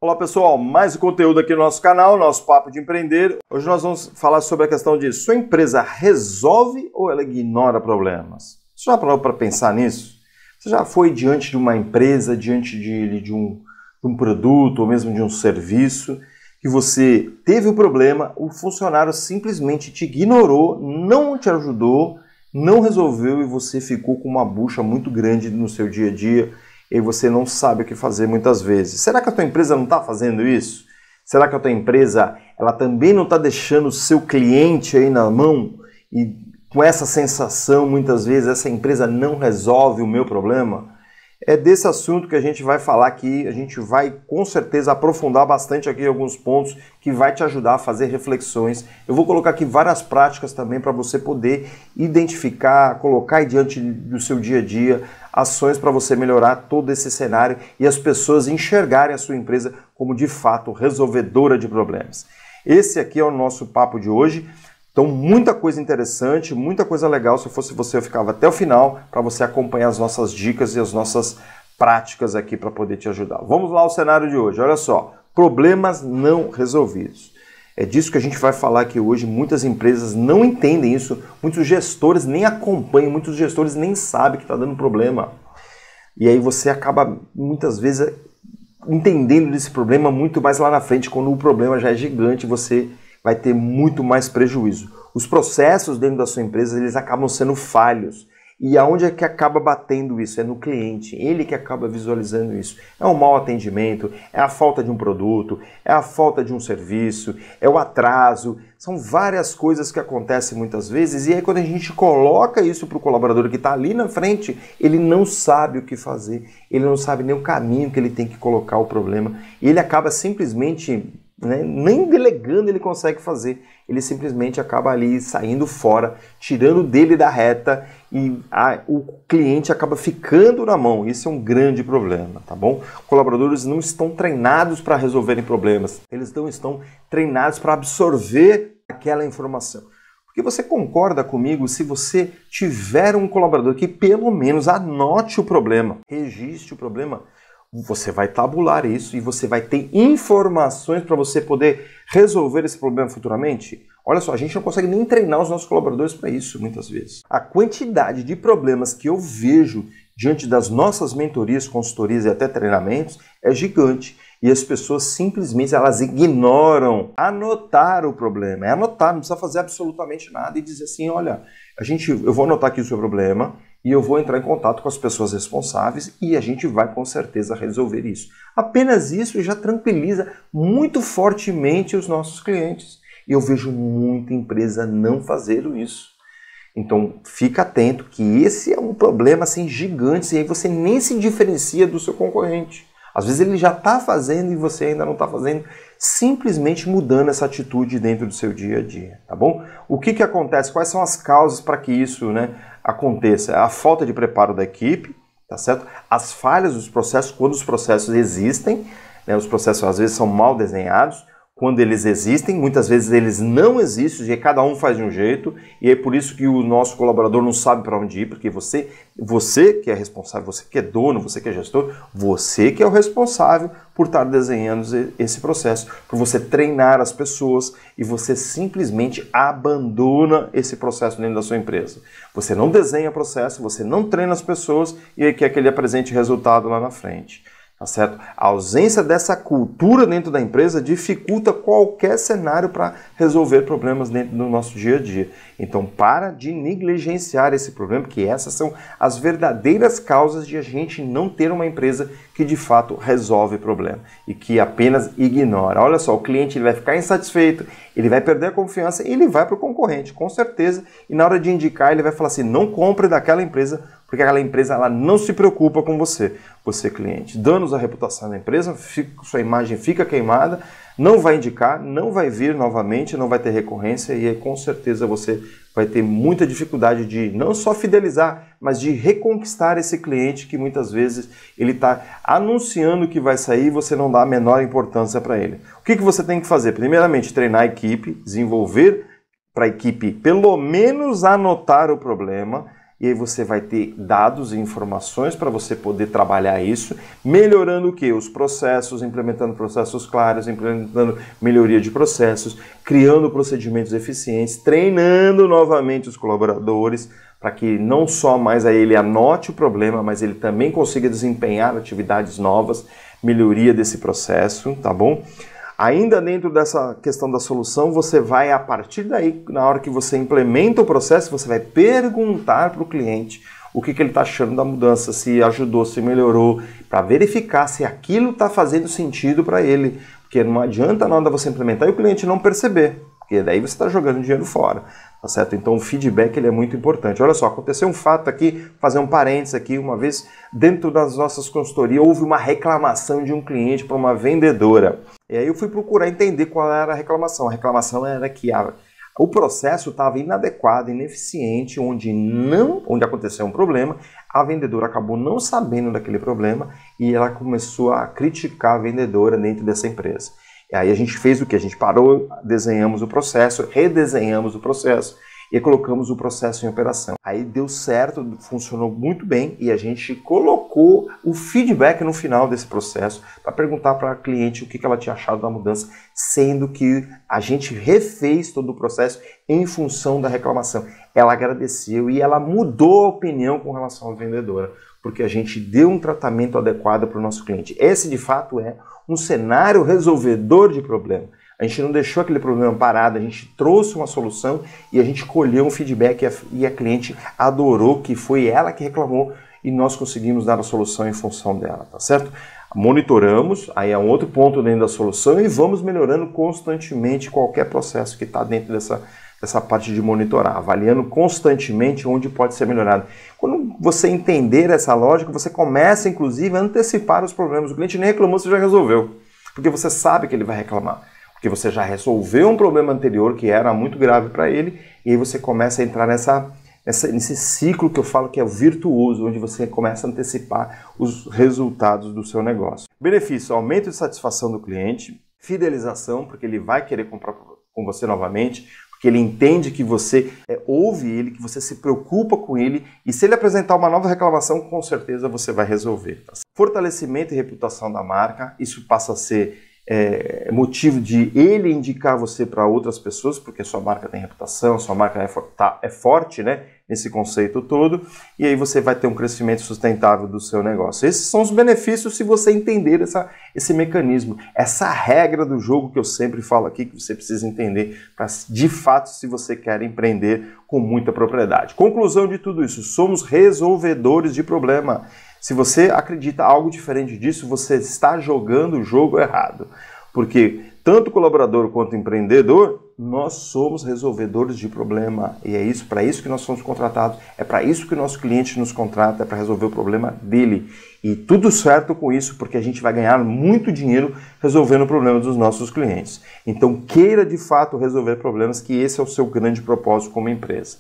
Olá pessoal, mais um conteúdo aqui no nosso canal, nosso Papo de Empreender. Hoje nós vamos falar sobre a questão de sua empresa resolve ou ela ignora problemas? Você já parou para pensar nisso? Você já foi diante de uma empresa, diante de um produto ou mesmo de um serviço que você teve o problema, o funcionário simplesmente te ignorou, não te ajudou, não resolveu e você ficou com uma bucha muito grande no seu dia a dia e você não sabe o que fazer muitas vezes. Será que a tua empresa não está fazendo isso? Será que a tua empresa ela também não está deixando o seu cliente aí na mão? E com essa sensação, muitas vezes, essa empresa não resolve o meu problema? É desse assunto que a gente vai falar aqui, a gente vai com certeza aprofundar bastante aqui alguns pontos que vai te ajudar a fazer reflexões. Eu vou colocar aqui várias práticas também para você poder identificar, colocar diante do seu dia a dia ações para você melhorar todo esse cenário e as pessoas enxergarem a sua empresa como de fato resolvedora de problemas. Esse aqui é o nosso papo de hoje. Então, muita coisa interessante, muita coisa legal. Se eu fosse você, eu ficava até o final para você acompanhar as nossas dicas e as nossas práticas aqui para poder te ajudar. Vamos lá ao cenário de hoje. Olha só, problemas não resolvidos. É disso que a gente vai falar aqui hoje. Muitas empresas não entendem isso, muitos gestores nem acompanham, muitos gestores nem sabem que está dando problema. E aí você acaba, muitas vezes, entendendo desse problema muito mais lá na frente, quando o problema já é gigante, você vai ter muito mais prejuízo. Os processos dentro da sua empresa, eles acabam sendo falhos. E aonde é que acaba batendo isso? É no cliente, ele que acaba visualizando isso. É um mau atendimento, é a falta de um produto, é a falta de um serviço, é o atraso. São várias coisas que acontecem muitas vezes e aí quando a gente coloca isso para o colaborador que está ali na frente, ele não sabe o que fazer, ele não sabe nem o caminho que ele tem que colocar o problema e ele acaba simplesmente nem delegando ele consegue fazer, ele simplesmente acaba ali saindo fora, tirando dele da reta e o cliente acaba ficando na mão. Isso é um grande problema, tá bom? Colaboradores não estão treinados para resolverem problemas, eles não estão treinados para absorver aquela informação. Porque você concorda comigo se você tiver um colaborador que pelo menos anote o problema, registre o problema, você vai tabular isso e você vai ter informações para você poder resolver esse problema futuramente? Olha só, a gente não consegue nem treinar os nossos colaboradores para isso muitas vezes. A quantidade de problemas que eu vejo diante das nossas mentorias, consultorias e até treinamentos é gigante. E as pessoas simplesmente elas ignoram anotar o problema. É anotar, não precisa fazer absolutamente nada e dizer assim, olha, eu vou anotar aqui o seu problema e eu vou entrar em contato com as pessoas responsáveis e a gente vai com certeza resolver isso. Apenas isso já tranquiliza muito fortemente os nossos clientes. E eu vejo muita empresa não fazer isso. Então, fica atento que esse é um problema assim, gigante e aí você nem se diferencia do seu concorrente. Às vezes ele já está fazendo e você ainda não está fazendo, simplesmente mudando essa atitude dentro do seu dia a dia, tá bom? O que acontece? Quais são as causas para que isso aconteça? A falta de preparo da equipe, tá certo? As falhas dos processos, quando os processos existem, os processos às vezes são mal desenhados, quando eles existem, muitas vezes eles não existem, e cada um faz de um jeito, e é por isso que o nosso colaborador não sabe para onde ir, porque você que é responsável, você que é dono, você que é gestor, você que é o responsável por estar desenhando esse processo, por você treinar as pessoas e você simplesmente abandona esse processo dentro da sua empresa. Você não desenha o processo, você não treina as pessoas e aí quer que ele apresente resultado lá na frente. Tá certo? A ausência dessa cultura dentro da empresa dificulta qualquer cenário para resolver problemas dentro do nosso dia a dia. Então, para de negligenciar esse problema, porque essas são as verdadeiras causas de a gente não ter uma empresa que de fato resolve o problema e que apenas ignora. Olha só, o cliente ele vai ficar insatisfeito, ele vai perder a confiança e ele vai para o concorrente, com certeza. E na hora de indicar, ele vai falar assim, não compre daquela empresa, porque aquela empresa ela não se preocupa com você cliente. Danos à reputação da empresa, sua imagem fica queimada, não vai indicar, não vai vir novamente, não vai ter recorrência e aí, com certeza você vai ter muita dificuldade de não só fidelizar, mas de reconquistar esse cliente que muitas vezes ele está anunciando que vai sair e você não dá a menor importância para ele. O que você tem que fazer? Primeiramente, treinar a equipe, desenvolver para a equipe pelo menos anotar o problema e aí você vai ter dados e informações para você poder trabalhar isso, melhorando o quê? Os processos, implementando processos claros, implementando melhoria de processos, criando procedimentos eficientes, treinando novamente os colaboradores para que não só mais a ele anote o problema, mas ele também consiga desempenhar atividades novas, melhoria desse processo, tá bom? Ainda dentro dessa questão da solução, você vai, a partir daí, na hora que você implementa o processo, você vai perguntar para o cliente o que ele está achando da mudança, se ajudou, se melhorou, para verificar se aquilo está fazendo sentido para ele. Porque não adianta nada você implementar e o cliente não perceber, porque daí você está jogando dinheiro fora. Tá certo? Então o feedback ele é muito importante. Olha só, aconteceu um fato aqui, fazer um parênteses aqui, uma vez dentro das nossas consultorias houve uma reclamação de um cliente para uma vendedora. E aí eu fui procurar entender qual era a reclamação. A reclamação era que o processo estava inadequado, ineficiente, onde aconteceu um problema, a vendedora acabou não sabendo daquele problema e ela começou a criticar a vendedora dentro dessa empresa. E aí a gente fez o que? A gente parou, desenhamos o processo, redesenhamos o processo e colocamos o processo em operação. Aí deu certo, funcionou muito bem e a gente colocou o feedback no final desse processo para perguntar para a cliente o que ela tinha achado da mudança, sendo que a gente refez todo o processo em função da reclamação. Ela agradeceu e ela mudou a opinião com relação à vendedora, porque a gente deu um tratamento adequado para o nosso cliente. Esse, de fato, é um cenário resolvedor de problema. A gente não deixou aquele problema parado, a gente trouxe uma solução e a gente colheu um feedback e a cliente adorou, que foi ela que reclamou e nós conseguimos dar a solução em função dela, tá certo? Monitoramos, aí é um outro ponto dentro da solução e vamos melhorando constantemente qualquer processo que está dentro dessa parte de monitorar, avaliando constantemente onde pode ser melhorado. Quando você entender essa lógica, você começa, inclusive, a antecipar os problemas. O cliente nem reclamou, você já resolveu, porque você sabe que ele vai reclamar, porque você já resolveu um problema anterior que era muito grave para ele, e aí você começa a entrar nesse ciclo que eu falo que é o virtuoso, onde você começa a antecipar os resultados do seu negócio. Benefício: aumento de satisfação do cliente, fidelização, porque ele vai querer comprar com você novamente, porque ele entende que você ouve ele, que você se preocupa com ele, e se ele apresentar uma nova reclamação, com certeza você vai resolver. Tá? Fortalecimento e reputação da marca, isso passa a ser motivo de ele indicar você para outras pessoas, porque sua marca tem reputação, sua marca é forte, né, nesse conceito todo, e aí você vai ter um crescimento sustentável do seu negócio. Esses são os benefícios se você entender esse mecanismo, essa regra do jogo que eu sempre falo aqui, que você precisa entender, para de fato, se você quer empreender com muita propriedade. Conclusão de tudo isso: somos resolvedores de problema. Se você acredita algo diferente disso, você está jogando o jogo errado. Porque tanto colaborador quanto empreendedor, nós somos resolvedores de problema. E é isso, para isso que nós somos contratados, é para isso que o nosso cliente nos contrata, é para resolver o problema dele. E tudo certo com isso, porque a gente vai ganhar muito dinheiro resolvendo o problema dos nossos clientes. Então queira de fato resolver problemas, que esse é o seu grande propósito como empresa.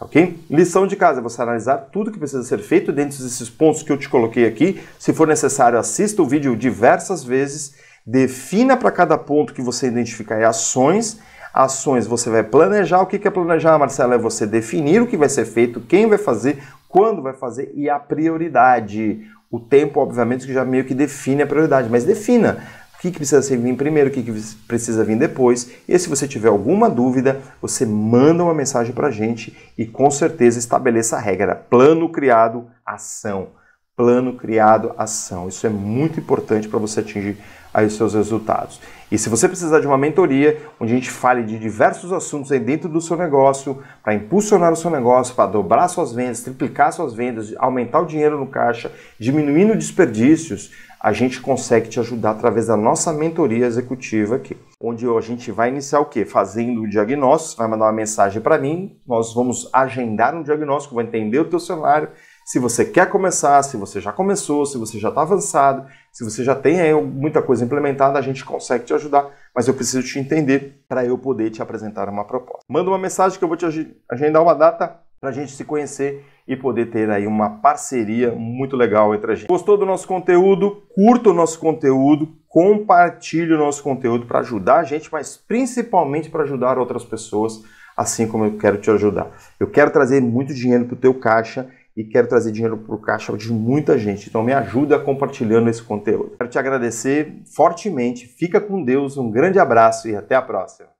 Ok? Lição de casa: você analisar tudo que precisa ser feito dentro desses pontos que eu te coloquei aqui. Se for necessário, assista o vídeo diversas vezes, defina para cada ponto que você identificar ações. Ações, você vai planejar. O que é planejar, Marcelo? É você definir o que vai ser feito, quem vai fazer, quando vai fazer e a prioridade. O tempo, obviamente, que já meio que define a prioridade, mas defina o que precisa vir primeiro, o que precisa vir depois. E se você tiver alguma dúvida, você manda uma mensagem para a gente e com certeza estabeleça a regra: plano criado, ação. Plano criado, ação. Isso é muito importante para você atingir aí os seus resultados. E se você precisar de uma mentoria, onde a gente fale de diversos assuntos aí dentro do seu negócio, para impulsionar o seu negócio, para dobrar suas vendas, triplicar suas vendas, aumentar o dinheiro no caixa, diminuindo desperdícios, a gente consegue te ajudar através da nossa mentoria executiva aqui, onde a gente vai iniciar o quê? Fazendo o diagnóstico. Você vai mandar uma mensagem para mim, nós vamos agendar um diagnóstico, vou entender o teu cenário, se você quer começar, se você já começou, se você já está avançado, se você já tem aí muita coisa implementada, a gente consegue te ajudar, mas eu preciso te entender para eu poder te apresentar uma proposta. Manda uma mensagem que eu vou te agendar uma data para a gente se conhecer e poder ter aí uma parceria muito legal entre a gente. Gostou do nosso conteúdo? Curta o nosso conteúdo, compartilhe o nosso conteúdo para ajudar a gente, mas principalmente para ajudar outras pessoas assim como eu quero te ajudar. Eu quero trazer muito dinheiro para o teu caixa e quero trazer dinheiro para o caixa de muita gente. Então me ajuda compartilhando esse conteúdo. Quero te agradecer fortemente. Fica com Deus, um grande abraço e até a próxima.